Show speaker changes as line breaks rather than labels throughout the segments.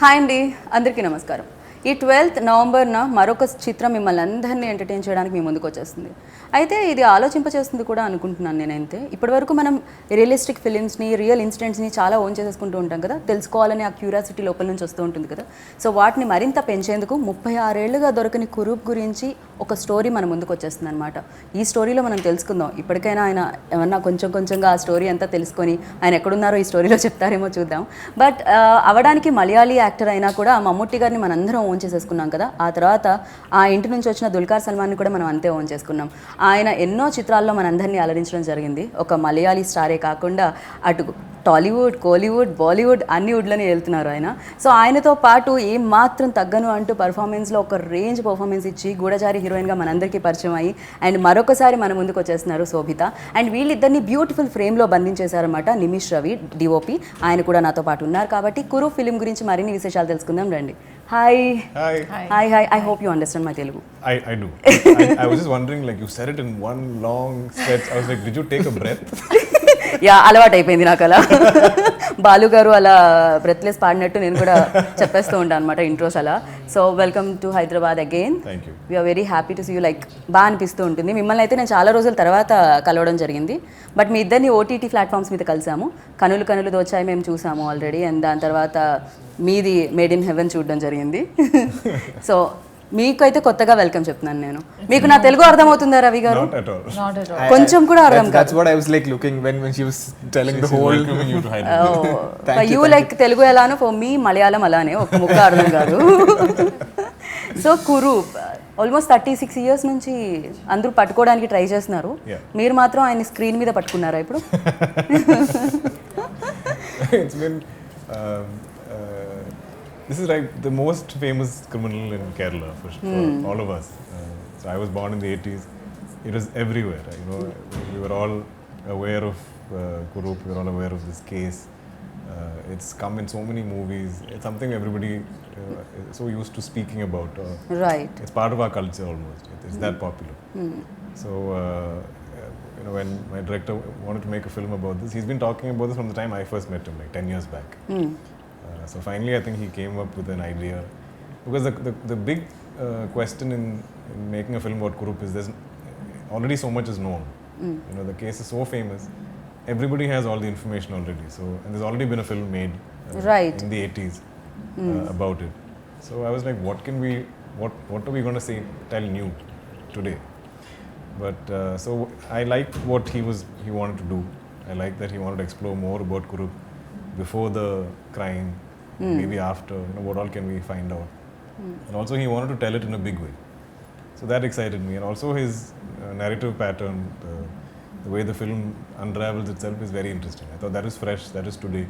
Hi అండి, అందరికీ నమస్కారం. ఈ 12th నవంబర్న మరొక చిత్రం మిమ్మల్ని అందరినీ ఎంటర్టైన్ చేయడానికి మీ ముందుకు వచ్చేస్తుంది. అయితే ఇది ఆలోచింపచేస్తుంది కూడా అనుకుంటున్నాను నేనైతే. ఇప్పటివరకు మనం రియలిస్టిక్ ఫిలిమ్స్ని, రియల్ ఇన్సిడెంట్స్ని చాలా ఓన్ చేసేసుకుంటూ ఉంటాం కదా, తెలుసుకోవాలని ఆ క్యూరియాసిటీ లోపల నుంచి వస్తూ ఉంటుంది కదా. సో వాటిని మరింత పెంచేందుకు 36 ఏళ్లుగా దొరకని కురూప్ గురించి ఒక స్టోరీ మన ముందుకు వచ్చేస్తుంది అనమాట. ఈ స్టోరీలో మనం తెలుసుకుందాం. ఇప్పటికైనా ఆయన ఏమన్నా కొంచెంగా ఆ స్టోరీ అంతా తెలుసుకొని ఆయన ఎక్కడున్నారో ఈ స్టోరీలో చెప్తారేమో చూద్దాం. బట్ అవడానికి మలయాళీ యాక్టర్ అయినా కూడా మమ్ముట్టి గారిని మనందరం ఓన్ చేసేసుకున్నాం కదా. ఆ తర్వాత ఆ ఇంటి నుంచి వచ్చిన దుల్కర్ సల్మాన్ని కూడా మనం అంతే ఓన్ చేసుకున్నాం. ఆయన ఎన్నో చిత్రాల్లో మనందరినీ అలరించడం జరిగింది. ఒక మలయాళీ స్టారే కాకుండా అటు టాలీవుడ్, కోలీవుడ్, బాలీవుడ్ అన్ని వుడ్లని వెళ్తున్నారు ఆయన. సో ఆయనతో పాటు ఏం మాత్రం తగ్గను అంటూ పర్ఫార్మెన్స్లో ఒక రేంజ్ పర్ఫార్మెన్స్ ఇచ్చి గూఢచారి హీరోయిన్గా మనందరికీ పరిచయం అయ్యి అండ్ మరొకసారి మన ముందుకు వచ్చేస్తున్నారు శోభిత. అండ్ వీళ్ళిద్దరిని బ్యూటిఫుల్ ఫ్రేమ్లో బంధించేశారన్నమాట నిమిష్ రవి డిఓపి. ఆయన కూడా నాతో పాటు ఉన్నారు కాబట్టి కురు ఫిలిం గురించి మరిన్ని విశేషాలు తెలుసుకుందాం రండి. Hi hi hi, I hope you understand my Telugu.
I do. I was just wondering, like, you said it in one long stretch. I was like, did you take a breath?
Yeah, అలవాటు అయిపోయింది నాకు అలా. బాలు గారు అలా breathless పాడినట్టు నేను కూడా చెప్పేస్తూ ఉంటాను అనమాట ఇంట్రోస్ అలా. So welcome to Hyderabad again.
Thank you.
We are very happy to see you. Like బాగా అనిపిస్తూ ఉంటుంది. మిమ్మల్ని అయితే నేను చాలా రోజుల తర్వాత కలవడం జరిగింది. బట్ మీ ఇద్దరిని ఓటీటీ ప్లాట్ఫామ్స్ మీద కలిసాము. కనులు దోచాయి మేము చూసాము ఆల్రెడీ. అండ్ దాని తర్వాత మీది మేడ్ ఇన్ హెవెన్ చూడడం జరిగింది. సో మీకైతే కొత్తగా వెల్కమ్ చెప్తున్నాను నేను. మీకు నా తెలుగు అర్థమవుతుందా రవి గారు?
Not at all.
కొంచెం కూడా అర్థం కాదు.
That's what I was like looking when she was telling the whole.
Welcoming you to Hyderabad.
You like Telugu ఎలానో ఫర్ మీ మలయాళం అలానే ఒక ముక్క అర్థం కాదు. సో కురు ఆల్మోస్ట్ 36 years నుంచి అందరూ పట్టుకోవడానికి ట్రై చేస్తున్నారు. మీరు మాత్రం ఆయన స్క్రీన్ మీద పట్టుకున్నారా ఇప్పుడు?
It's been this is like the most famous criminal in Kerala for all of us. So I was born in the 80s. It was everywhere. You know, we were all aware of Kurup. We were all aware of this case. It's come in so many movies. It's something everybody is so used to speaking about.
Right.
It's part of our culture almost. It's that popular. So you know, when my director wanted to make a film about this, he's been talking about this from the time I first met him, like 10 years back. So finally, I think he came up with an idea, because the big question in making a film about Kurup is there's already so much is known. You know, the case is so famous. Everybody has all the information already. So, and there's already been a film made in the 80s about it. So I was like, what are we going to tell new today? But so I liked what he wanted to do. I liked that he wanted to explore more about Kurup before the crime, maybe after, you know, what all can we find out. And also he wanted to tell it in a big way. So that excited me. And also his narrative pattern, the way the film unravels itself is very interesting. I thought that is fresh, that is today.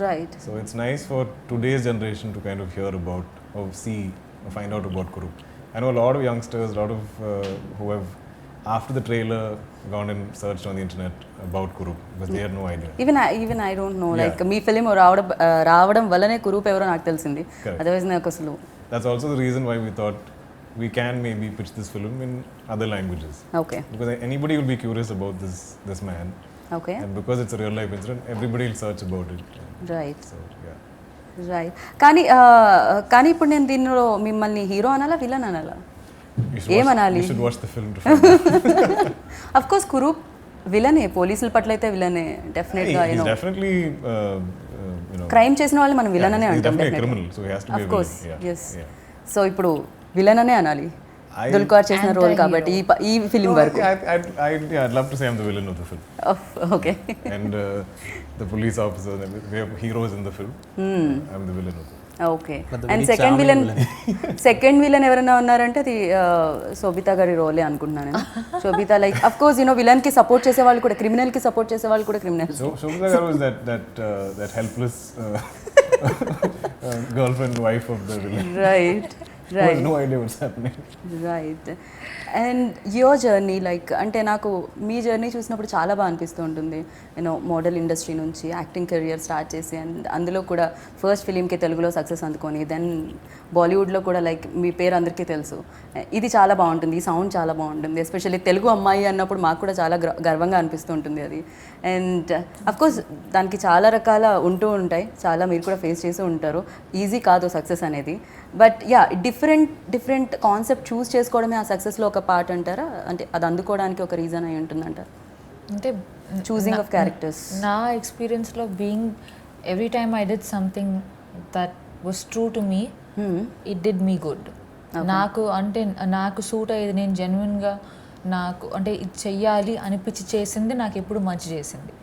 Right.
So it's nice for today's generation to kind of hear about, or see, or find out about Kurup. I know a lot of youngsters, a lot of who have, after the trailer, gone and searched on the internet about Kurup, because they had no idea.
Even I don't know. Like me film రావడం వల్లనే కురూప్ ఎవరో నాకు తెలిసింది. Otherwise నాకు అసలు.
That's also the reason why we thought we can maybe pitch this film in other languages.
Okay.
Because anybody will be curious about this man.
Okay.
And because it's a real life incident, everybody will search about it.
Right.
So yeah.
Right. కానీ ఇప్పుడు నేను దీనిలో మిమ్మల్ని hero అనాలా, villain అనాలా, ఏమనాలి?
You should watch the film to find out.
Of course Kurup విలనే, పోలీసుల పట్ల అయితే విలనే డెఫినెట్గా.
He's definitely you know,
crime చేసిన వాళ్ళు మనం విలన్ అనే
he's
అంటాం.
definitely a criminal, so he has to be a
of course.
villain.
Yes. So ఇప్పుడు విలన్ అనే అనాలి దుల్కర్ చేసిన రోల్ కాబట్టి ఈ ఫిలిం వరకు.
I'd love to say I'm the villain of the film.
Okay.
And the police officer, we have heroes in the film. I'm the villain of the film.
Okay. And second villain ఎవరైనా ఉన్నారంటే అది శోభిత గారి రోలే అనుకుంటున్నాను నేను. Sobhita like of course you know villain కి support చేసే వాళ్ళు కూడా క్రిమినల్ కి సపోర్ట్ చేసే వాళ్ళు కూడా criminals.
So Shobita Garu is that helpless girlfriend, wife of the villain.
Right
who has no idea what's happening.
Right and your journey like అంటే నాకు మీ జర్నీ చూసినప్పుడు చాలా బాగా అనిపిస్తూ ఉంటుంది యూనో మోడల్ ఇండస్ట్రీ నుంచి యాక్టింగ్ కెరియర్ స్టార్ట్ చేసి and అందులో కూడా ఫస్ట్ ఫిలింకి తెలుగులో సక్సెస్ అందుకొని దెన్ బాలీవుడ్లో కూడా లైక్ మీ పేరు అందరికీ తెలుసు. ఇది చాలా బాగుంటుంది, ఈ సౌండ్ చాలా బాగుంటుంది, ఎస్పెషల్లీ తెలుగు అమ్మాయి అన్నప్పుడు మాకు కూడా చాలా గర్వంగా అనిపిస్తూ ఉంటుంది అది. అండ్ అఫ్కోర్స్ దానికి చాలా రకాల ఉంటూ ఉంటాయి, చాలా మీరు కూడా ఫేస్ చేస్తూ ఉంటారు, ఈజీ కాదు సక్సెస్ అనేది. బట్ యా డిఫరెంట్ కాన్సెప్ట్ చూస్ చేసుకోవడమే ఆ సక్సెస్లో ఒక పార్ట్ అంటారా? అంటే అది అందుకోవడానికి ఒక రీజన్ అయి ఉంటుందంటారు
అంటే
చూసింగ్ ఆఫ్ క్యారెక్టర్స్?
నా ఎక్స్పీరియన్స్లో being every time I did something that was true to me, it did me good. నాకు అంటే నాకు సూట్ అయ్యేది, నేను జెన్యున్గా నాకు అంటే ఇది చెయ్యాలి అనిపించి చేసింది నాకు ఎప్పుడు మంచి చేసింది.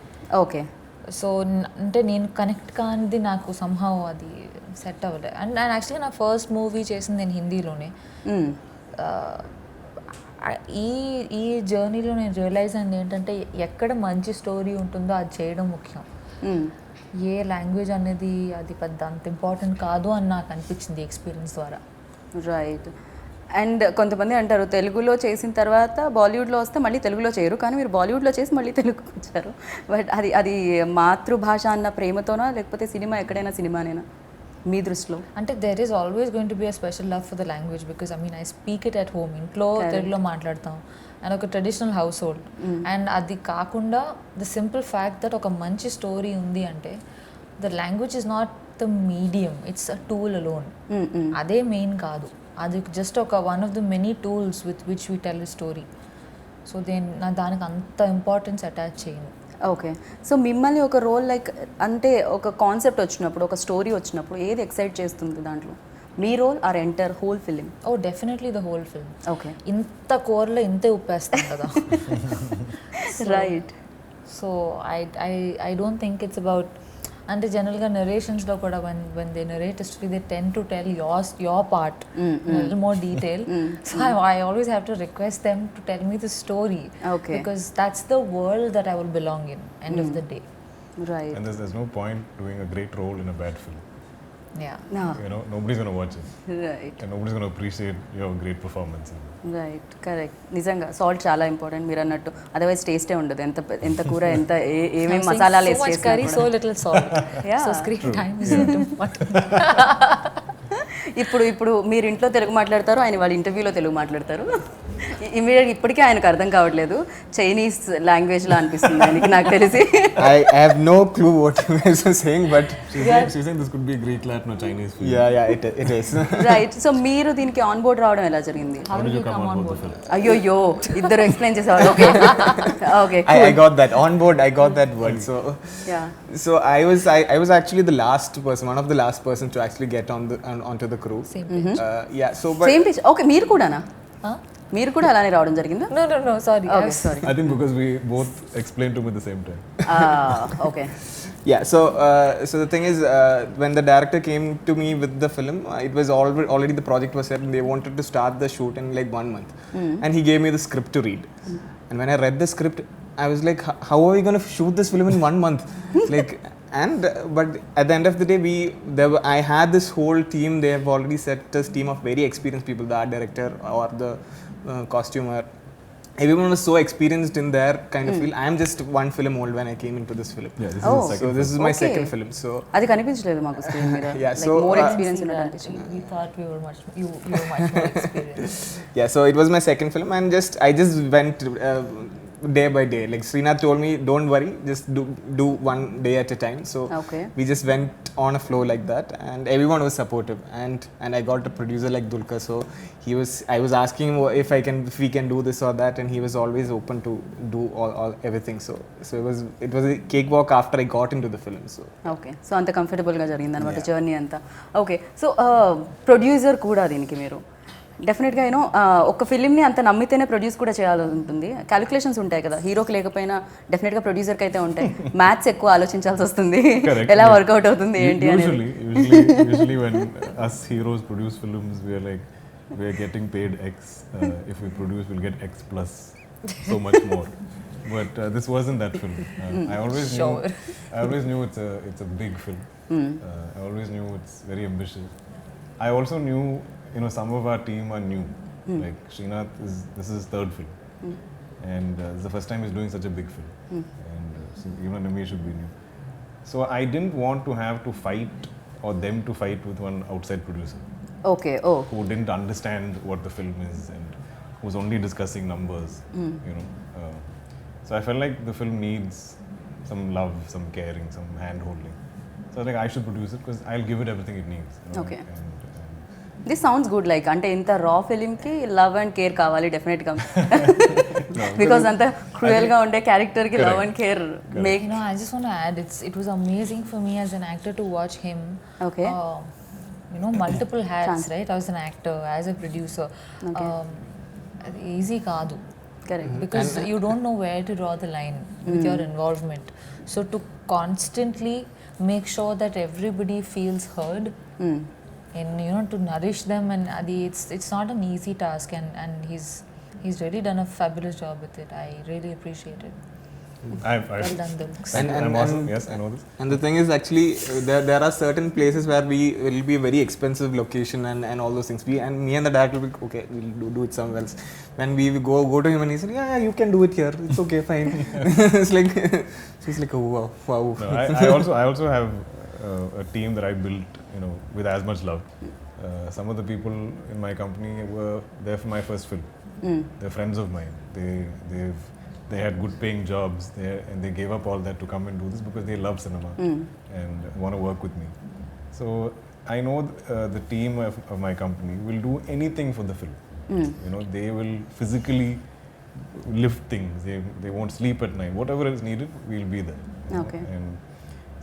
ఓకే.
సో అంటే నేను కనెక్ట్ కానిది నాకు సంహౌ అది సెట్ అవ్వలేదు. అండ్ యాక్చువల్గా నా ఫస్ట్ మూవీ చేసింది నేను హిందీలోనే. ఈ జర్నీలో నేను రియలైజ్ అయింది ఏంటంటే ఎక్కడ మంచి స్టోరీ ఉంటుందో అది చేయడం ముఖ్యం. ఏ లాంగ్వేజ్ అనేది అది పెద్ద అంత ఇంపార్టెంట్ కాదు అని నాకు అనిపించింది ఎక్స్పీరియన్స్ ద్వారా.
రైట్. అండ్ కొంతమంది అంటారు తెలుగులో చేసిన తర్వాత బాలీవుడ్లో వస్తే మళ్ళీ తెలుగులో చేయరు, కానీ మీరు బాలీవుడ్లో చేసి మళ్ళీ తెలుగుకి వచ్చారు. బట్ అది మాతృభాష అన్న ప్రేమతోనా లేకపోతే సినిమా ఎక్కడైనా సినిమానేనా మీ దృష్టిలో?
అంటే there is always going to be a special love for the language because I speak it at home. ఇంట్లో తెలుగులో మాట్లాడతాం అండ్ ఒక ట్రెడిషనల్ హౌస్ హోల్డ్. అండ్ అది కాకుండా ద సింపుల్ ఫ్యాక్ట్ దట్ ఒక మంచి స్టోరీ ఉంది అంటే the language is not the medium, it's a tool alone. అదే మెయిన్ కాదు, అది జస్ట్ ఒక one of the many tools with which we tell the story. So దానికి అంత ఇంపార్టెన్స్ అటాచ్ చేయను.
ఓకే. సో మిమ్మల్ని ఒక రోల్ లైక్ అంటే ఒక కాన్సెప్ట్ వచ్చినప్పుడు, ఒక స్టోరీ వచ్చినప్పుడు ఏది ఎక్సైట్ చేస్తుంది దాంట్లో? మీ role or entire whole film?
Oh definitely the whole film.
Okay.
ఇంత కూరలో ఇంతే ఉప్పేస్తాం కదా.
Right.
So I don't think it's about అంటే జనరల్గా నరేషన్స్లో కూడా when they narrate a story they tend to tell your part in a little more detail. So I always have to request them to tell me the story.
Okay.
Because that's the world that I will belong in end of the day.
Right.
And there's no point doing a great role in a bad film.
Yeah.
No.
You know, nobody's going to watch it.
Right.
And nobody's going to appreciate your great performance.
Right. Correct. నిజంగా salt చాలా important మీరు అన్నట్టు, otherwise టేస్టే ఉండదు. ఎంత కూర ఎంత ఏమేమి మసాలాలు
So
వేసి
much
చేసినా
curry,
కూడా.
so little salt.
Yeah.
So screen time is not important.
ఇప్పుడు మీరు ఇంట్లో తెలుగు మాట్లాడతారు, ఆయన వాళ్ళ ఇంటర్వ్యూలో తెలుగు మాట్లాడతారు. ఇమీడియట్గా ఇప్పటికీ ఆయనకు అర్థం కావట్లేదు, చైనీస్ లాంగ్వేజ్లో అనిపిస్తుంది ఆయనకి నాకు తెలిసి.
I have no clue what you guys are saying, but
She's saying this could be a Greek, Latin or Chinese film.
yeah, it is.
Right. So మీరు దీనికి ఆన్ బోర్డ్ రావడం ఎలా జరిగింది?
How did you come on board?
అయ్యోయ్యో, ఇద్దరు explain చేసేవారు. Okay. Okay.
I got that on board. I got that word.
Yeah.
So I was actually the last person, one of the last persons to actually get onto the crew.
Same pitch.
Yeah. So but
same pitch. Okay. మీరు కూడానా?
Huh?
మీరు కూడా అలానే రావడం జరిగిందా?
No, sorry.
Okay. Sorry.
I think because we both explained to me at the same time.
Okay.
yeah. So the thing is, when the director came to me with the film, it was already the project was set and they wanted to start the shoot in like 1 month. And he gave me the script to read. And when I read the script, I was like, how are we going to shoot this film in 1 month? Like, but at the end of the day, I had this whole team. They have already set this team of very experienced people, the art director or the costumer. Everyone was so experienced in their kind of field. I am just one film old when I came into this film.
Yeah, this
Oh.
is the second
So this is my
Okay.
second film. So
అది కనిపించలేదు మాకు screen మీద.
Yeah,
Like
so,
more
uh,
experience
See
ఉన్నట్టు
that.
అనిపించింది.
We thought you were much more experienced.
yeah, so it was my second film, and I just went day by day. Like Srinath told me, don't worry, just do one day at a time. So
Okay.
we just went on a flow like that, and everyone was supportive. And I got a producer like Dulka, so I was asking him if we can do this or that, and he was always open to do all everything. So it was a cakewalk after I got into the film. So
okay. So అంత కంఫర్టబుల్గా జరిగింది అనమాట journey అంతా. Okay. So producer కూడా దీనికి మీరు డెఫినెట్గా you know ఒక ఫిలింని అంత నమ్మితేనే ప్రొడ్యూస్ కూడా చేయాల్సి ఉంటుంది. క్యాలిక్యులేషన్స్ ఉంటాయి కదా, హీరోకి లేకపోయినా డెఫినెట్గా ప్రొడ్యూసర్కి అయితే ఉంటాయి. మ్యాథ్స్ ఎక్కువ ఆలోచించాల్సి వస్తుంది, ఎలా వర్కౌట్ అవుతుంది ఏంటి అనేది.
Usually when us heroes produce films, we are getting paid X. If we produce, we'll get X plus so much more. But this wasn't that film. I always knew it's a big film. I always knew it's very ambitious. I also knew you know, some of our team are new. Like Srinath this is his third film, and it's the first time he's doing such a big film, and so even Ramesh should be new. So I didn't want to have to fight or them to fight with one outside producer
okay oh
who didn't understand what the film is and who's only discussing numbers, you know. So I felt like the film needs some love, some caring, some hand holding. So I was like, I should produce it because I'll give it everything it needs. You know,
Okay.
and
this sounds good like అంటే ఇంత రా ఫిలింకి love and care కావాలి డెఫినెట్గా because అంత క్రూయల్గా ఉండే క్యారెక్టర్కి love and care make
You know, I just want to add, it was amazing for me as an actor to watch him.
Okay.
You know, multiple hats, right? I was an actor, as a producer. Easy kaadu.
Correct
Because you don't know where to draw the line with your involvement. So to constantly make sure that everybody feels heard, and you know, to nourish them, and it's not an easy task, and he's really done a fabulous job with it. I really appreciate it.
I've
Well done, Dulks.
I'm awesome. Yes, I know this.
And the thing is, actually, there are certain places where we will be a very expensive location and all those things. And me and the director will be, okay, we'll do it somewhere else. When we go to him and he said, yeah, you can do it here. It's okay, fine. It's like, she's like, oh, wow.
No, I also have a team that I built, you know, with as much love. Some of the people in my company were there for my first film. They're friends of mine. They had good paying jobs and they gave up all that to come and do this because they love cinema and want to work with me. So I know the team of my company will do anything for the film. You know, they will physically lift things. They won't sleep at night. Whatever is needed, we'll be there. You know.
Okay.
And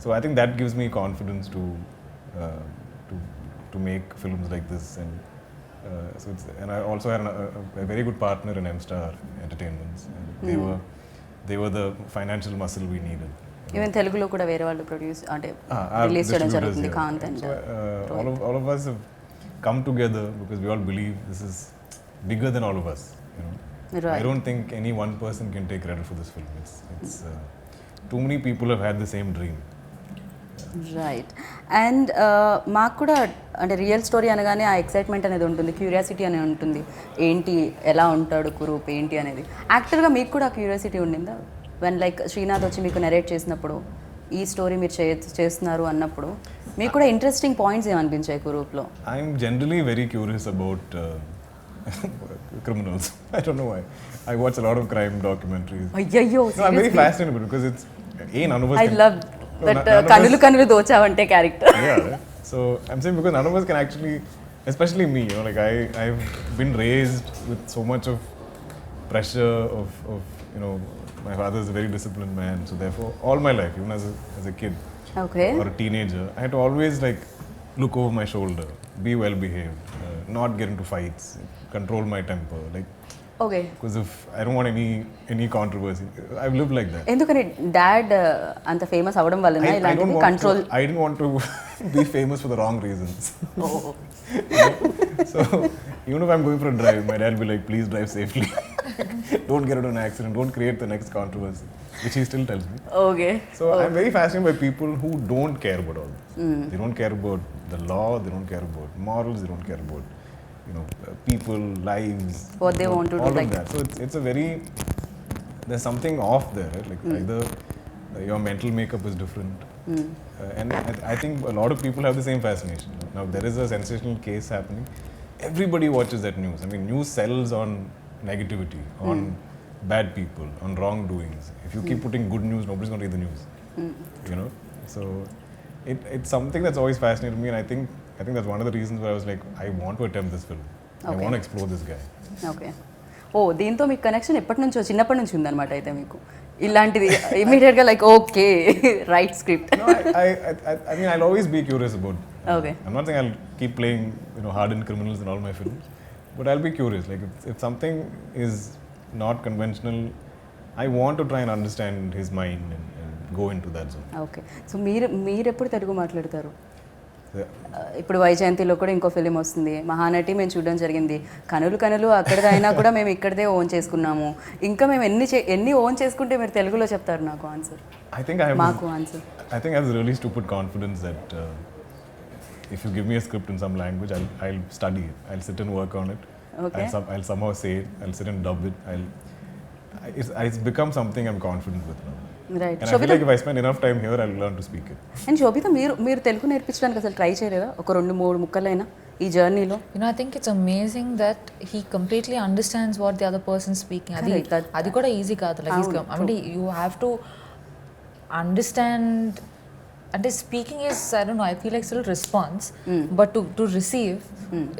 so I think that gives me confidence to make films like this. And and I also had a very good partner in M-Star Entertainments. And they were the financial muscle we needed.
Even తెలుగులో కూడా వేరే వాళ్ళు produce అంటే
Our
release చేయడం
distributors,
జరుగుతుంది
yeah.
కాంత్ and
So, all of us have come together because we all believe this is bigger than all of us. You know,
Right.
I don't think any one person can take credit for this film. It's too many people have had the same dream.
Right and మాకు కూడా అంటే real story అనగానే ఆ excitement అనేది ఉంటుంది, curiosity అనేది ఉంటుంది, ఏంటి ఎలా ఉంటాడు కురూప్ ఏంటి అనేది. యాక్టర్గా మీకు కూడా క్యూరియాసిటీ ఉండిందా వెన్ లైక్ శ్రీనాథ్ వచ్చి మీకు నెరేట్ చేసినప్పుడు ఈ స్టోరీ మీరు చేస్తున్నారు అన్నప్పుడు మీకు కూడా ఇంట్రెస్టింగ్ పాయింట్స్ ఏమనిపించాయి కురూప్లో?
I'm generally very curious about criminals. I don't know why. I watch a lot of crime documentaries.
అయ్యయ్యో
No, I'm very fascinated because it's none of us
I
can-
love
No,
that
none of
కనులు
us-
కనులు దోచావంటే character.
Yeah. So I'm saying because none of us can actually, especially me, you know, like I've been raised with so much of pressure of you know, my father is a very disciplined man, so therefore all my life, even as a kid
okay
or a teenager, I had to always like look over my shoulder, be well behaved, not get into fights, control my temper, like
okay
because if I don't want any controversy, I've lived like that.
ఎందుకని dad అంత famous అవ్వడం వలన
I don't
ఇలాంటివి
want
control?
I didn't want to be famous for the wrong reasons. So even if I'm going for a drive, my dad will be like, please drive safely. Don't get into an accident. Don't create the next controversy, which he still tells me.
Okay
So I'm very fascinated by people who don't care about all this. They don't care about the law. They don't care about morals. They don't care about, you know, people, lives.
What they want to do,
all of
like-
that. So it's a very, there's something off there, right? Like either your mental makeup is different. And I think a lot of people have the same fascination. Now there is a sensational case happening. Everybody watches that news. I mean, news sells on negativity, on bad people, on wrongdoings. If you keep putting good news, nobody's going to read the news. You know, so it's something that's always fascinated me, and I think that's one of the reasons why I was like, I want to attempt this film. I
Okay.
want to explore this guy.
Okay oh దీంతో మీకు connection ఎప్పటి నుంచో చిన్నప్పటి నుంచి ఉందన్నమాట అయితే మీకు ఇలాంటిది ఇమీడియట్గా like okay right script.
No, I mean, I'll always be curious about.
Okay.
I'm not saying I'll keep playing, you know, hardened criminals in all my films, but I'll be curious. Like if something is not conventional, I want to try and understand his mind and go into that zone.
Okay so మీరు ఎప్పుడు తెలుగు మాట్లాడతారు?
So,
ఇప్పుడు వైజయంతిలో కూడా ఇంకో film వస్తుంది, మహానటి మేము చూడడం జరిగింది. కనులు అక్కడిది అయినా కూడా మేము ఇక్కడదే ఓన్ చేసుకున్నాము. ఇంకా మేము ఎన్ని ఓన్ చేసుకుంటే మీరు తెలుగులో చెప్తారు నాకు answer?
I think I have.
మాకు answer
I think I have this really stupid confidence that if you give me a script in some language, I'll study it. I'll sit and work on it.
Okay.
I'll somehow say it. I'll sit and dub it. It's become something I'm confident with now.
Right
And I feel like if I spend enough time here, I'll learn to speak it.
And Sobhita మీరు తెలుగు నేర్పించడానికి అసలు try చేయలేదా ఒక 2-3 ముక్కలైనా ఈ జర్నీలో?
You know, I think it's amazing that he completely understands what the other person's speaking.
Correct.
అది కూడా easy కాదు. Like he's I mean, you have to understand. And speaking is, I don't know, I feel like still response, but to receive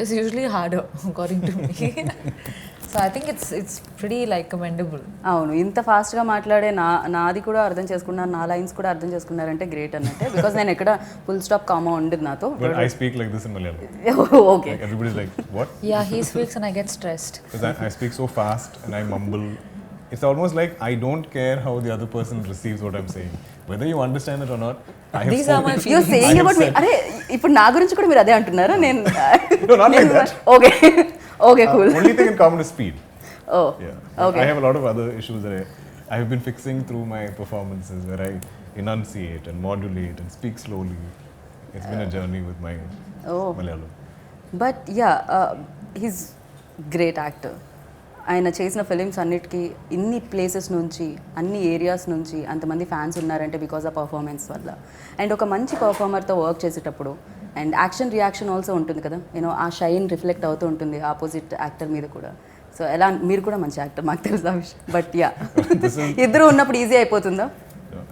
is usually harder, according to me. So I think it's pretty like commendable.
అవును, ఇంత ఫాస్ట్గా మాట్లాడే నాది కూడా అర్థం చేసుకున్నారు, నా lines కూడా అర్థం చేసుకున్నారంటే గ్రేట్ అన్నట్టే. బికాస్ నేను ఎక్కడ ఫుల్ స్టాప్ కామా ఉండదు నాతో.
But I speak like this in Malayalam.
Okay.
Like everybody's like, what?
Yeah, he speaks and I get stressed.
Because I speak so fast and I mumble. It's almost like I don't care how the other person receives what I'm saying. Whether you understand it or not, I have
These are my
you saying about me. అరే ఇప్పుడు నా గురించి కూడా మీరు అదే అంటున్నారా? నేను
No, not like that.
Okay okay cool.
Only thing in common is speed.
Oh
Yeah.
Okay.
I have a lot of other issues that I have been fixing through my performances where I enunciate and modulate and speak slowly. It's been a journey with my Malayalam.
But yeah he's great actor. ఆయన చేసిన films అన్నిటికీ ఇన్ని places నుంచి, అన్ని areas నుంచి అంతమంది fans ఉన్నారంటే because ఆ పర్ఫార్మెన్స్ వల్ల. అండ్ ఒక మంచి పర్ఫార్మర్తో వర్క్ చేసేటప్పుడు అండ్ యాక్షన్ రియాక్షన్ ఆల్సో ఉంటుంది కదా, యూనో ఆ షైన్ రిఫ్లెక్ట్ అవుతూ ఉంటుంది ఆపోజిట్ యాక్టర్ మీద కూడా. సో ఎలా, మీరు కూడా మంచి యాక్టర్, మాకు తెలుసు ఆ విషయం. బట్ యా ఇద్దరు ఉన్నప్పుడు ఈజీ అయిపోతుందా?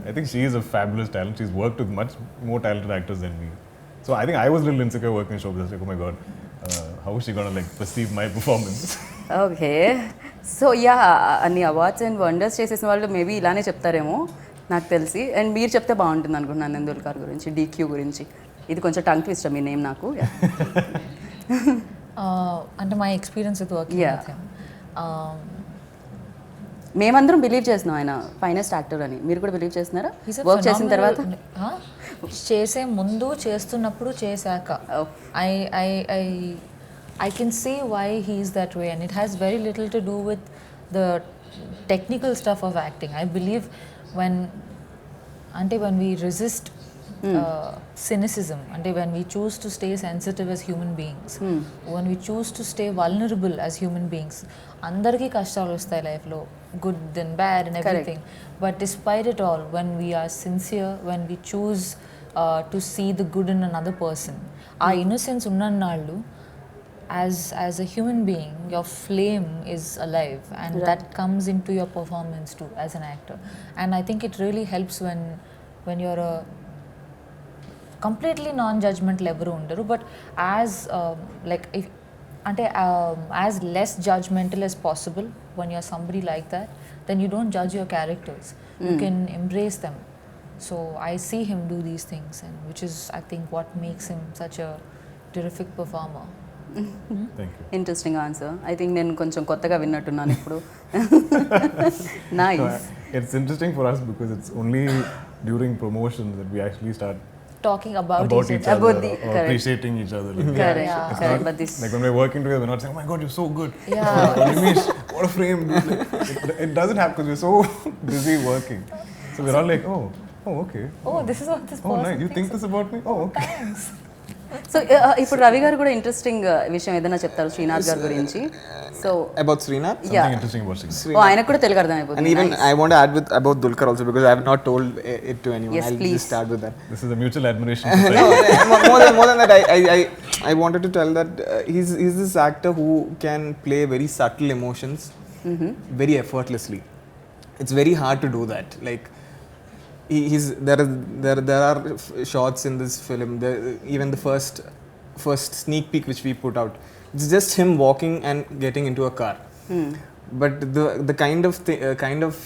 I think she is a fabulous talent. She's worked with much more talented actors than me. So I think I was a little insecure working in Shobhita. Like, oh my god, how is she gonna like perceive my performance?
Okay. So yeah అన్ని awards and wonders చేసేసిన వాళ్ళు maybe ఇలానే చెప్తారేమో నాకు తెలిసి. And మీరు చెప్తే బాగుంటుంది అనుకుంటున్నాను నందుల్కర్ గురించి, DQ గురించి. ఇది కొంచెం టంగ్ ట్విస్ట్ మీ నేమ్ నాకు.
Under my experience with working
Yeah.
with him.
మేమందరం బిలీవ్ చేస్తున్నాం ఆయన ఫైనెస్ట్ యాక్టర్ అని. మీరు కూడా బిలీవ్ చేస్తున్నారా
He's a
వర్క్ చేసిన తర్వాత?
చేసే ముందు, చేస్తున్నప్పుడు, చేశాక I can see why he's that way, and it has very little to do with the technical stuff of acting. I believe when we resist cynicism, when we choose to stay sensitive as human beings, when we choose to stay vulnerable as human beings, andarki kashtalu vastayi life lo, good and bad and everything. But despite it all, when we are sincere, when we choose to see the good in another person, our innocence unnannallu, as a human being, your flame is alive, and that comes into your performance too as an actor. And I think it really helps when you're a completely non-judgmental ఎవరు ఉండరు, but as like if as less judgmental as possible. When you're somebody like that, then you don't judge your characters, you can embrace them. So I see him do these things, and which is, I think, what makes him such a terrific performer.
Thank you.
Interesting answer. I think నేను కొంచెం కొత్తగా విన్నట్టున్నాను ఇప్పుడు. Nice.
It's interesting for us because it's only during promotions that we actually start
Talking about
each
each
other
About the-
or
correct.
appreciating each other. Like,
Correct.
Yeah.
It's
Correct.
not
But this
like when we're working together, we're not saying, "Oh my God, you're so good."
Yeah.
Nimish, what a frame! Dude. Like, it doesn't happen because we're so busy working. So we're all like, oh, okay.
Oh, this is what this
Oh,
person
nice. You think this about me? Oh, okay.
Thanks.
So ఇప్పుడు రవి గారు కూడా interesting విషయం ఏదైనా చెప్తారు శ్రీనాథ్ గారి గురించి. So
About Srinath.
Yeah.
Something interesting about Srinath.
ఆయనకు కూడా తెలుగు అర్థం
And
అయిపోతుంది.
even I want to add about Dulquer also, because I have not told it to anyone.
Yes,
I'll
please.
just start with that.
This is a mutual admiration.
More than that, I wanted to tell that he's this actor who can play very subtle emotions very effortlessly. It's very hard to do that. Like there are shots in this film. Even the first sneak peek which we put out, it's just him walking and getting into a car. But the kind of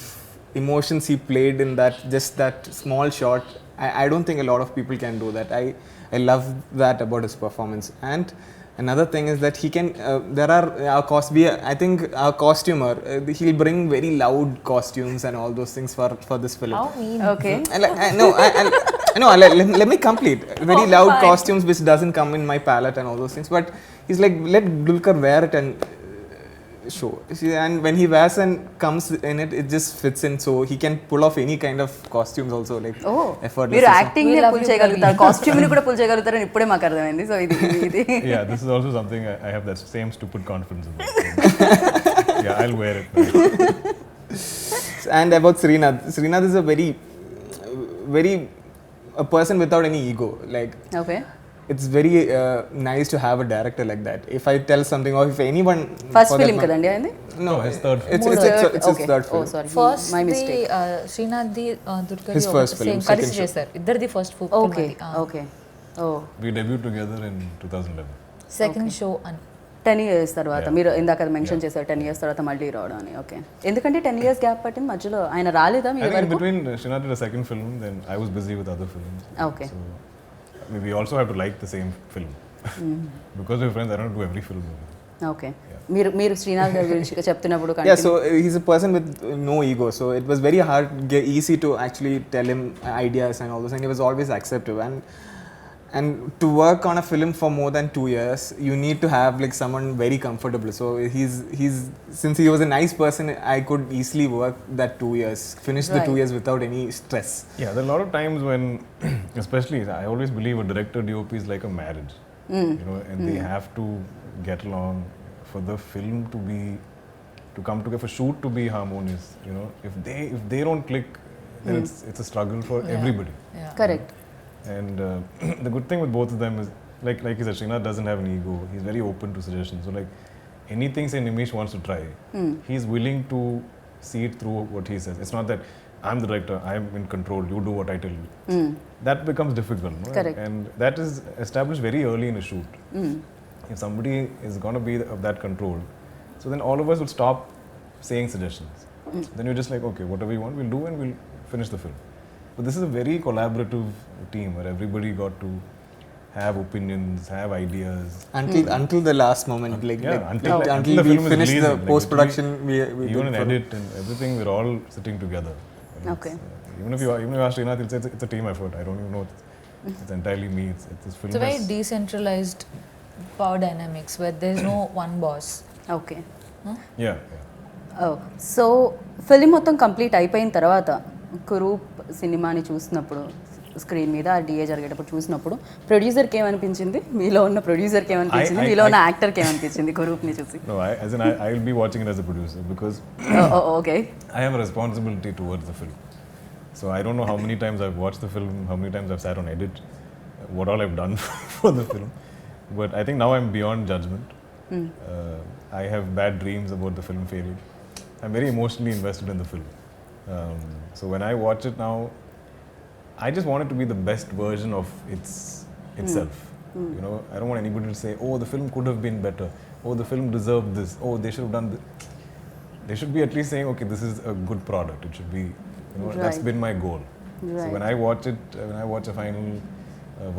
emotions he played in that small shot, I don't think a lot of people can do that. I love that about his performance. And another thing is that he can I think our costumer, he'll bring very loud costumes and all those things for this film.
How mean.
Okay.
Let me complete. Very
Oh,
loud
fine.
costumes which doesn't come in my palette and all those things. But he's like, let Dulquer wear it and show. See, and when he wears and comes in it, it just fits in. So he can pull off any kind of costumes also, like
oh
effortless.
మీరు acting
We love
pull
you,
చేయగలుగుతారు, costume ని కూడా pull చేయగలుగుతారని ఇప్పుడే మాకు అర్థమైంది. So ఇది
Yeah, this is also something I have that same stupid confidence about. Yeah, I'll wear it.
And about Srinath is a very a person without any ego. Like
okay
it's very nice to have a director like that. If I tell something, or if anyone
first
for that
film
matter-
కదండి అయింది.
No,
His third film.
It's his third
oh
film.
Sorry
first
my
the
mistake.
శ్రీనాథ్ది దుర్గది
His first film,
same
second
కలిసి
show.
చేశారు ఇద్దరిది first
okay okay oh
We debuted together in 2011.
Second show అని
10 years తర్వాత
Yeah.
మీరు ఇందాక mention చేశారు 10 years తర్వాత మళ్ళీ రావడం అని. ఓకే ఎందుకంటే 10 years గ్యాప్ పట్టింది మధ్యలో ఆయన రాలేదా మీ
I think in
వరకు?
between Srinath did a second film, then I was busy with other films.
Okay.
So we also have to like the same film. Because we're friends, I don't do every film.
Okay మీరు శ్రీనాథ్ గారి గురించి చెప్తున్నప్పుడు
Yeah, so he's a person with no ego. So it was very hard, easy to actually tell him ideas and all those, and he was always acceptive. And to work on a film for more than 2 years, you need to have like someone very comfortable. So he's since he was a nice person, I could easily work that 2 years, finish the 2
Right.
years without any stress.
Yeah, there are a lot of times when, especially, I always believe a director DOP is like a marriage. You know, and they have to get along for the film to come together, for shoot to be harmonious. You know, if they don't click, then it's a struggle for everybody.
Correct.
And the good thing with both of them is, like you said, Srinath doesn't have an ego. He's very open to suggestions. So like anything say Nimish wants to try, he's willing to see it through what he says. It's not that I'm the director, I'm in control, you do what I tell you. That becomes difficult. No?
Correct.
And that is established very early in a shoot. If somebody is going to be of that control, so then all of us will stop saying suggestions. Then you're just like, okay, whatever you want, we'll do and we'll finish the film. But this is a very collaborative team where everybody got to have opinions, have ideas.
Until the last moment, like,
Yeah, until
until
the
we
film is
finished the
releasing, like,
post production, we
Even
did
in
for-
edit and everything, we're all sitting together. And
Okay.
Even if you ask Srinath, he'll say it's a team effort. I don't even know. It's entirely me. This film.
It's a very
has-
decentralized power dynamics where there's no one boss.
Okay.
Yeah.
So film మొత్తం complete అయిపోయిన తర్వాత కురూప్ సినిమాని చూసినప్పుడు screen మీద ఆ DA జరిగేటప్పుడు చూసినప్పుడు ప్రొడ్యూసర్కి ఏమనిపించింది, మీలో ఉన్న ప్రొడ్యూసర్కి ఏమనిపించింది, మీలో ఉన్న యాక్టర్కి ఏమనిపించింది కురూప్ని చూసి?
No, I will be watching it as a producer because
okay.
I have a responsibility towards the film. So I don't know how many times I've watched the film, how many times I've sat on edit, what all I've done for the film. But I think now I'm beyond judgment. I have bad dreams about the film failing. I'm very emotionally invested in the film. So when I watch it now, I just want it to be the best version of itself. You know, I don't want anybody to say, "Oh, the film could have been better. Oh, the film deserved this. Oh, they should have done this." They should be at least saying, "Okay, this is a good product." It should be, you know, that's
Right.
been my goal. So
Right.
when I watch it, when I watch a final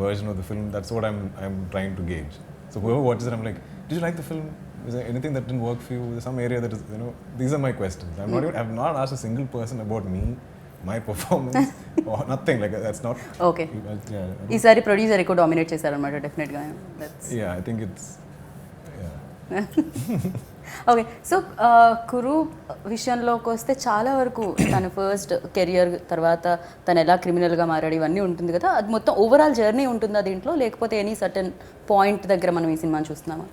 version of the film, that's what I'm trying to gauge. So whoever watches it, I'm like, "Did you like the film? Is there anything that didn't work for you? Is there some area that is, you know?" These are my questions. I've not asked a single person about me, my performance, or nothing like that. That's not.
Okay.
Yeah.
ఈసారి producer ఎక్కువ dominate చేశారనమాట డెఫినెట్గా.
Yeah, I think it's. Yeah.
Okay. So Kurup విషయంలోకి వస్తే చాలా వరకు తన first career తర్వాత తను ఎలా క్రిమినల్గా మారాడు ఇవన్నీ ఉంటుంది కదా, అది మొత్తం ఓవరాల్ జర్నీ ఉంటుందా దీంట్లో, లేకపోతే ఎనీ సర్టన్ పాయింట్ దగ్గర మనం ఈ సినిమాని చూస్తున్నామా?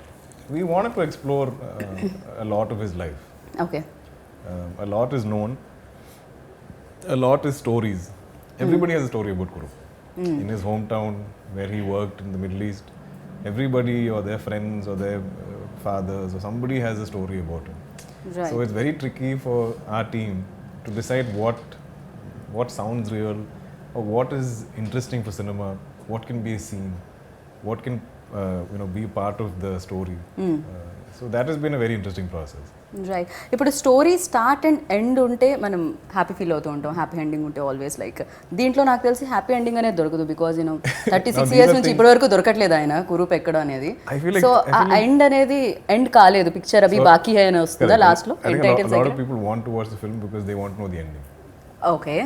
We wanted to explore a lot of his life.
Okay.
A lot is known. A lot is stories. Everybody has a story about Kurup. In his hometown, where he worked in the Middle East, everybody or their friends or their fathers or somebody has a story about him.
Right.
So it's very tricky for our team to decide what sounds real or what is interesting for cinema, what can be a scene, what can be part of the story. So that has been a very interesting process.
Right. ఇప్పుడు story start and end ఉంటే మనం happy feel అవుతూ ఉంటాం, happy ending ఉంటే always. Like దీంట్లో నాకు తెలిసి happy ending అనేది దొరకదు, బికాజ్ 36 years నుంచి ఇప్పటి వరకు దొరకట్లేదు ఆయన కురూప్ ఎక్కడ అనేది.
I feel like-
సో ఆ ఎండ్ అనేది ఎండ్ కాలేదు, పిక్చర్ అవి బాకీ హై అని వస్తుందా
Correct.
లాస్ట్ లో
I
end
think
titles
a lot
దగ్గర?
of people want to watch the film because they want to know the ending.
Okay.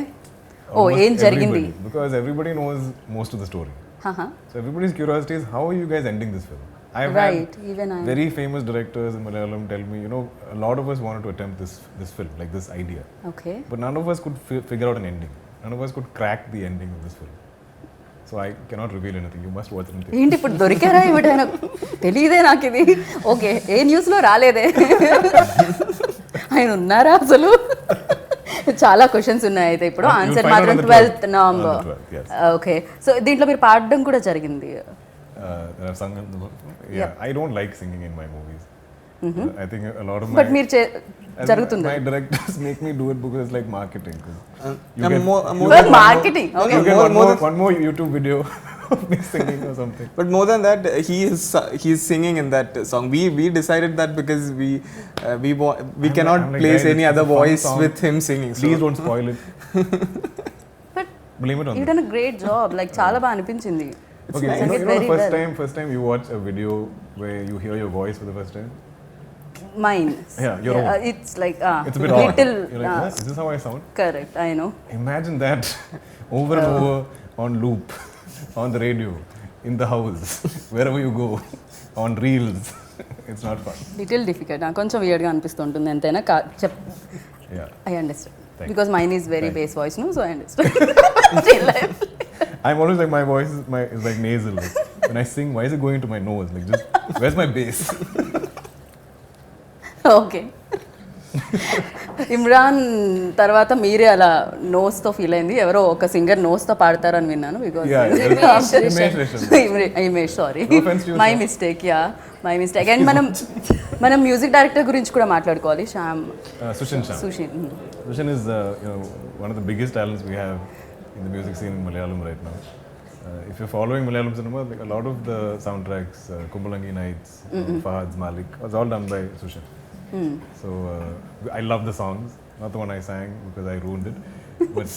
Oh
Almost
ఏం జరిగింది?
everybody, because everybody knows most of the story. So everybody's curiosity is, how are you guys ending this film? I've
Right,
had
even I.
very famous directors in Malayalam tell me, you know, a lot of us wanted to attempt this film, like this idea,
okay
but none of us could figure out an ending. None of us could crack the ending of this film. So I cannot reveal anything. You must watch it. in theatre.
ఏంటి ఇప్పుడు దొరికారా ఇవిడైనా తెలియదే నాకు ఇది okay ఏ న్యూస్లో రాలేదే ఆయన ఉన్నారా అసలు చాలా క్వశ్చన్స్ ఉన్నాయి అయితే ఇప్పుడు
You'll
ఆన్సర్
find out
మాత్రం
on the
12th
12th.
November
On the 12th, yes.
Okay so దీంట్లో మీరు పాడడం కూడా జరిగింది
I've sung in the yeah. I don't like singing in my movies. I think a lot of my
but మీరు జరుగుతుంది
my directors make me do it because it's like marketing. 'Cause you
I'm
get-
more
Well,
than
marketing,
No,
okay.
you get
more
one more YouTube video of me singing or something.
But more than that, he's singing in that song. We decided that because we cannot
I'm like,
place
guys,
any
it's
other
a fun
voice
song.
with him singing.
Please don't spoil it.
But
Blame it on
you
them.
Done a great job like చాలా బాగా అనిపించింది
Okay,
nice.
you know,
It's
the
very
first
well.
time you watch a video where you hear your voice for the first time?
Mine
Yeah, your own.
It's like
It's a bit odd.
Little
You're like, "Huh? Is this how I sound?"
Correct I know
Imagine that over and over on loop, on the radio, in the house, wherever you go, on reels. It's not fun.
Little difficult నాకు కొంచెం వియర్డ్గా అనిపిస్తుంటుంది ఎంతైనా
Yeah.
I understand
Thank
because mine is very
Thank
base voice no so I understand
I'm always like, my voice is like nasal. Like, when I sing, why is it going to my nose? Like, just where's my bass?
Okay Imran తర్వాత మీరే అలా నోస్తో feel అయింది ఎవరో ఒక singer నోస్తో పాడతారని విన్నాను because
Yeah, Himesh Reshan.
Himesh sorry
No offense to you,
my
sir.
Mistake yeah my mistake and మనం మ్యూజిక్ డైరెక్టర్ గురించి కూడా మాట్లాడుకోవాలి Shyam
Sushin Sham.
Sushin
Sushin is one of the biggest talents we have in the music scene in Malayalam right now. If you're following Malayalam cinema, like a lot of the soundtracks, Kumbalangi Nights, Fahad's Malik, was all done by Sushin. So I love the songs, not the one I sang because I ruined it, but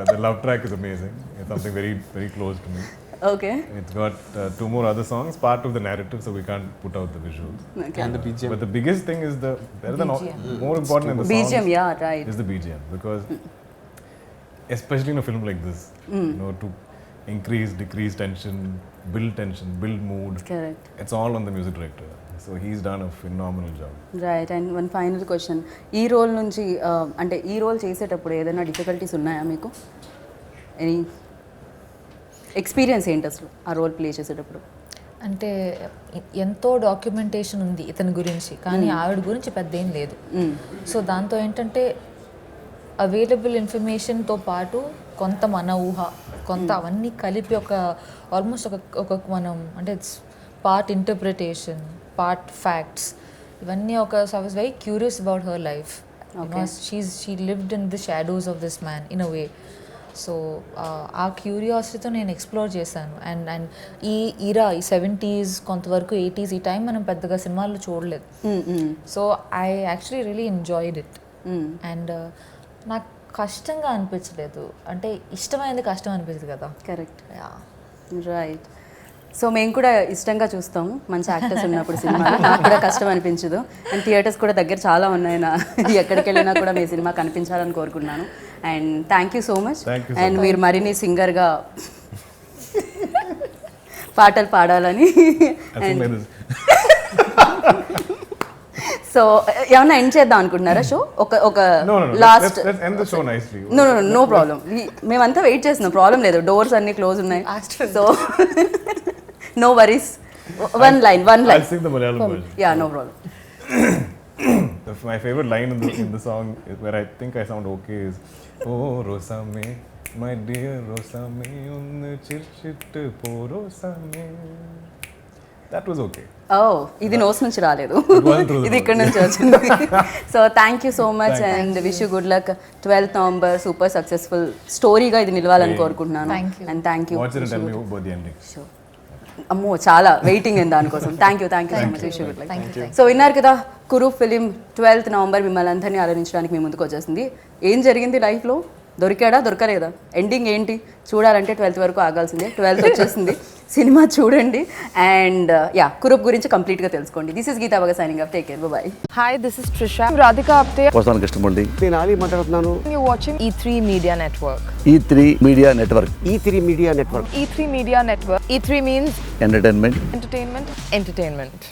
the love track is amazing. It's something very, very close to me.
Okay
It's got two more other songs, part of the narrative, so we can't put out the visuals.
And the BGM.
But the biggest thing is
BGM.
more important than the songs.
BGM yeah right
Is the BGM, because especially in a film like this, you know, to increase, decrease tension, build mood,
correct
it's all on the music director. So he's done a phenomenal job.
Right and one final question ఈ role నుంచి అంటే ఈ role చేసేటప్పుడు ఏదైనా difficulties ఉన్నాయా మీకు any experience ఏంటి అసలు ఆ రోల్ ప్లే చేసేటప్పుడు
అంటే ఎంతో డాక్యుమెంటేషన్ ఉంది ఇతని గురించి కానీ ఆవిడ గురించి పెద్ద ఏం లేదు సో దాంతో ఏంటంటే అవైలబుల్ ఇన్ఫర్మేషన్తో పాటు కొంత మన ఊహ కొంత అవన్నీ కలిపి ఒక ఆల్మోస్ట్ ఒక మనం అంటే it's part interpretation part facts ఇవన్నీ ఒక so I was very curious about her life she lived in the shadows of this man in a way so ఆ క్యూరియాసిటీతో నేను ఎక్స్ప్లోర్ చేశాను అండ్ ఈ ఈ 70s కొంతవరకు 80s ఈ టైం మనం పెద్దగా సినిమాల్లో చూడలేదు so I actually really enjoyed it and నాకు కష్టంగా అనిపించలేదు అంటే ఇష్టమైనది కష్టం అనిపించదు కదా
కరెక్ట్ రైట్ సో మేము కూడా ఇష్టంగా చూస్తాము మంచి యాక్టర్స్ ఉన్నప్పుడు సినిమాలో నాకు కూడా కష్టం అనిపించదు అండ్ థియేటర్స్ కూడా దగ్గర చాలా ఉన్నాయి నా ఎక్కడికి వెళ్ళినా కూడా మీ సినిమా కనిపించాలని కోరుకున్నాను and thank you so much
Thank you so
and మీరు మరిన్ని సింగర్గా పాటలు పాడాలని
I think like this.
So ఏమన్నా ఎండ్ చేద్దాం అనుకుంటున్నారా షో ఒక
No.
Last
Let's end the show nicely.
No problem మేమంతా వెయిట్ చేస్తున్నాం ప్రాబ్లం లేదు డోర్స్ అన్ని క్లోజ్ ఉన్నాయి so no worries one line
I'll sing the Malayalam version.
Yeah no problem
My favorite line in the song is where I think I sound okay is, "Oh Rosame, my dear Rosame, unnu chirchittu po Rosame." That was okay.
ఓ ఇది nose నుంచి రాలేదు
It wasn't through the
ఇది ఇక్కడ నుంచి వచ్చింది so thank you so much
Thank
and wish you good luck 12th November super successful స్టోరీగా ఇది నిలవాలని కోరుకుంటున్నాను
Thank you.
And thank you
Watch it and tell me about the ending.
అమ్మో చాలా వెయిటింగ్ ఉంది దానికోసం thank you so much wish you good luck
thank you
so విన్నారు కదా కురు ఫిలిం 12th నవంబర్ మిమ్మల్ని అందరినీ ఆలోచించడానికి మీ ముందుకు వచ్చేసింది ఏం జరిగింది లైఫ్లో దొరికాడా దొరకలేదా ఎండింగ్ ఏంటి చూడాలంటే 12th వరకు ఆగాల్సిందే 12th వచ్చేసింది సినిమా చూడండి అండ్ యా కురూప్ గురించి కంప్లీట్గా తెలుసుకోండి. దిస్ ఇస్ గీతా బాగా signing off. Take care, by.
Hi, this is Trisha. I'm Radhika Apte.
వస్తాను కృష్ణమూర్తి.
నేను ఆలీ మాట్లాడుతున్నాను.
You're watching E3 Media Network.
E3 media network.
E3 media network.
E3 Media Network. E3 means
entertainment.
entertainment.